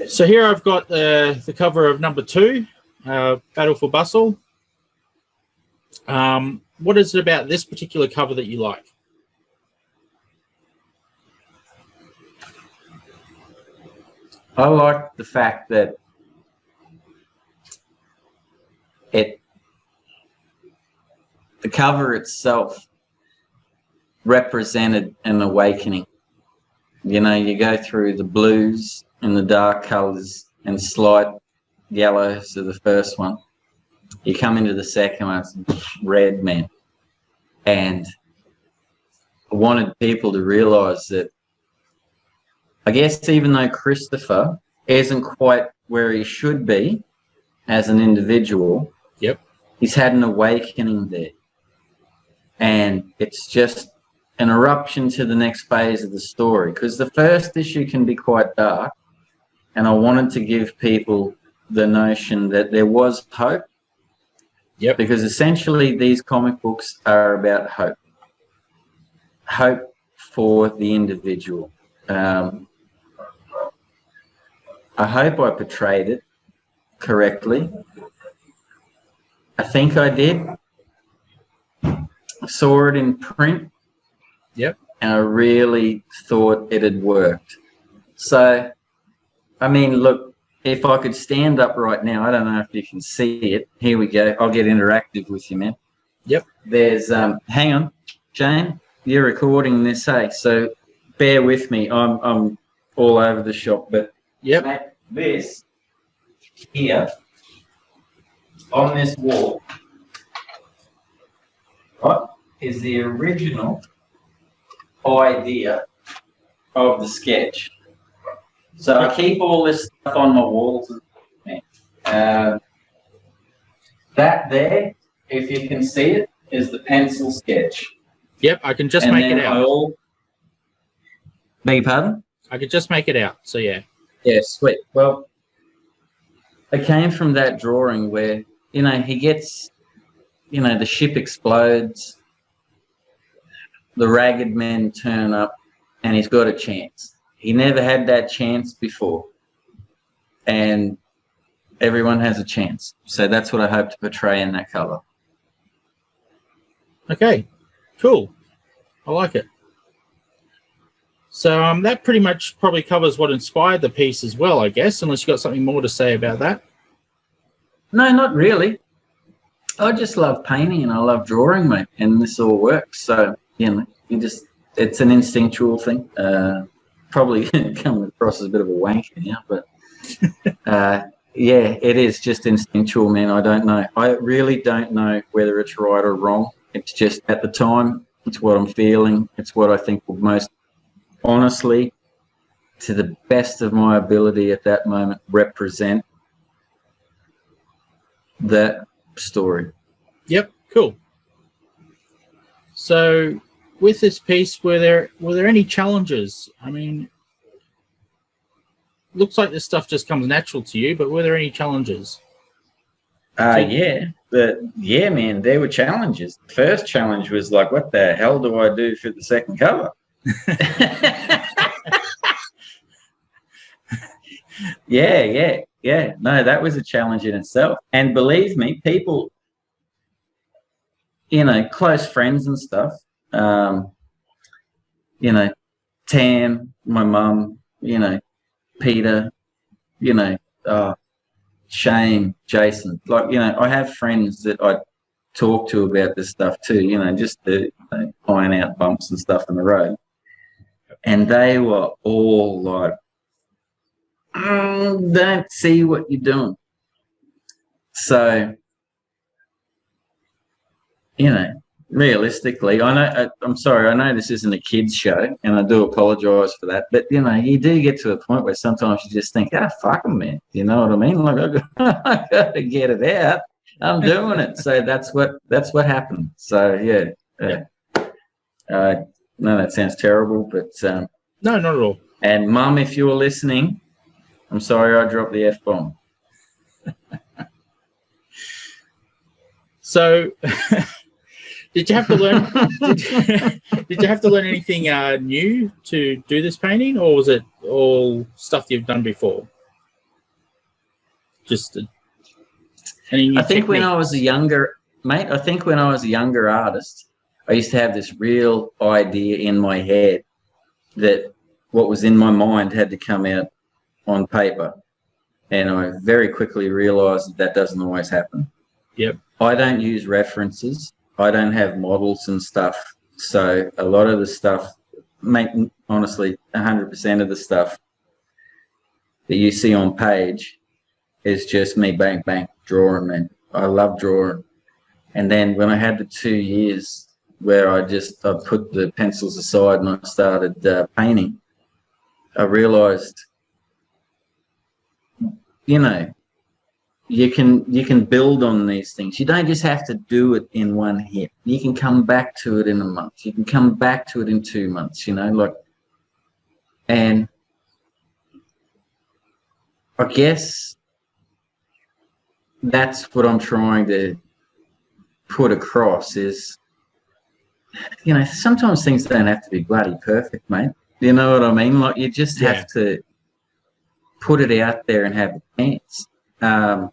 So here I've got the cover of number 2, Battle for Bustle. What is it about this particular cover that you like? I like the fact that the cover itself represented an awakening. You know, you go through the blues and the dark colours and slight yellows of the first one. You come into the second one, it's red, man. And I wanted people to realise that, I guess, even though Christopher isn't quite where he should be as an individual, yep, he's had an awakening there. And it's just an eruption to the next phase of the story, because the first issue can be quite dark, and I wanted to give people the notion that there was hope. Yep. Because essentially these comic books are about hope. Hope for the individual. I hope I portrayed it correctly. I think I did. I saw it in print. Yep. And I really thought it had worked. So, I mean, look, if I could stand up right now, I don't know if you can see it. Here we go. I'll get interactive with you, man. Yep. There's, hang on, Shane, you're recording this, hey? So bear with me. I'm all over the shop, but yep. Mate, this here on this wall, right, is the original idea of the sketch. So I keep all this stuff on my walls. That there, if you can see it, is the pencil sketch. Yep, I can just make it out. Beg your pardon? I could just make it out, so yeah. Yeah, sweet. Well, it came from that drawing where, you know, he gets, you know, the ship explodes, the ragged men turn up, and he's got a chance. He never had that chance before, and everyone has a chance. So that's what I hope to portray in that cover. Okay, cool. I like it. So that pretty much probably covers what inspired the piece as well, I guess, unless you've got something more to say about that. No, not really. I just love painting and I love drawing, mate, and this all works. So, you know, it's an instinctual thing. Probably coming across as a bit of a wanker now, but yeah, it is just instinctual, man. I don't know. I really don't know whether it's right or wrong. It's just at the time, it's what I'm feeling. It's what I think will most honestly, to the best of my ability at that moment, represent that story. Yep, cool. So with this piece, were there any challenges? I mean, looks like this stuff just comes natural to you, but were there any challenges? Yeah, man, there were challenges. The first challenge was like, what the hell do I do for the second cover? Yeah. No, that was a challenge in itself. And believe me, people, you know, close friends and stuff, you know, Tam, my mum, you know, Peter, you know, Shane, Jason, like, you know, I have friends that I talk to about this stuff too, you know, just to iron out bumps and stuff in the road. And they were all like, don't see what you're doing. So, you know, realistically, I'm sorry, I know this isn't a kids show, and I do apologise for that, but, you know, you do get to a point where sometimes you just think, fuck them, man. You know what I mean? Like, I got to get it out. I'm doing it. So that's what happened. So, yeah. No, that sounds terrible, but... no, not at all. And, Mum, if you're listening, I'm sorry I dropped the F-bomb. So... Did you have to learn? Did you have to learn anything new to do this painting, or was it all stuff you've done before? Just any new I think when I techniques? was a younger mate, I think when I was a younger artist, I used to have this real idea in my head that what was in my mind had to come out on paper. And I very quickly realized that that doesn't always happen. Yep. I don't use references. I don't have models and stuff. So a lot of the stuff, mate, honestly, 100% of the stuff that you see on page is just me bang, bang, drawing, man. I love drawing. And then when I had the 2 years where I put the pencils aside and I started painting, I realized, you know, you can build on these things. You don't just have to do it in one hit. You can come back to it in a month. You can come back to it in 2 months, you know, like, and I guess that's what I'm trying to put across is, you know, sometimes things don't have to be bloody perfect, mate. You know what I mean? Like, you just have to put it out there and have a chance. I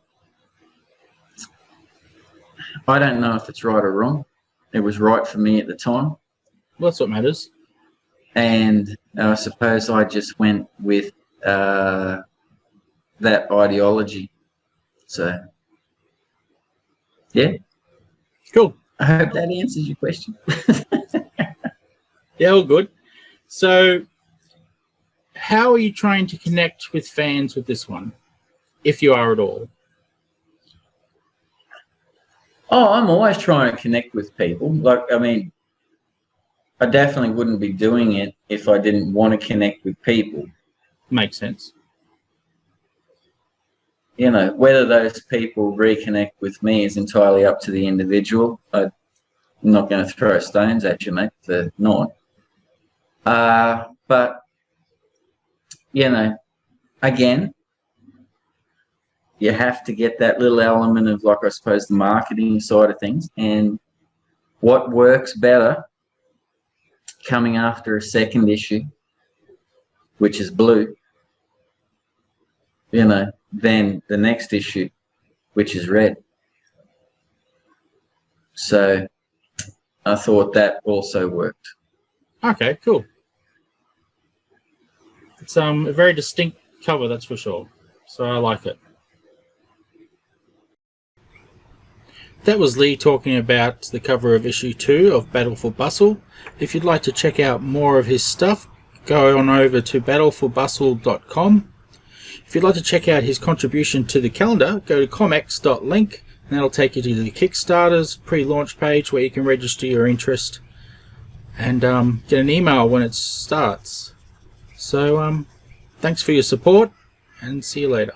don't know if it's right or wrong. It was right for me at the time. Well, that's what matters. And I suppose I just went with that ideology. So, yeah. Cool. I hope that answers your question. Yeah, all good. So, how are you trying to connect with fans with this one, if you are at all? Oh, I'm always trying to connect with people. Like, I mean, I definitely wouldn't be doing it if I didn't want to connect with people. Makes sense. You know, whether those people reconnect with me is entirely up to the individual. I'm not going to throw stones at you, mate, for not. But, you know, again, you have to get that little element of, like, I suppose, the marketing side of things. And what works better coming after a second issue, which is blue, you know, than the next issue, which is red. So I thought that also worked. Okay, cool. It's a very distinct cover, that's for sure. So I like it. That was Leigh talking about the cover of issue 2 of Battle for Bustle. If you'd like to check out more of his stuff, go on over to battleforbustle.com. If you'd like to check out his contribution to the calendar, go to comx.link, and that'll take you to the Kickstarter's pre-launch page where you can register your interest and get an email when it starts. So thanks for your support, and see you later.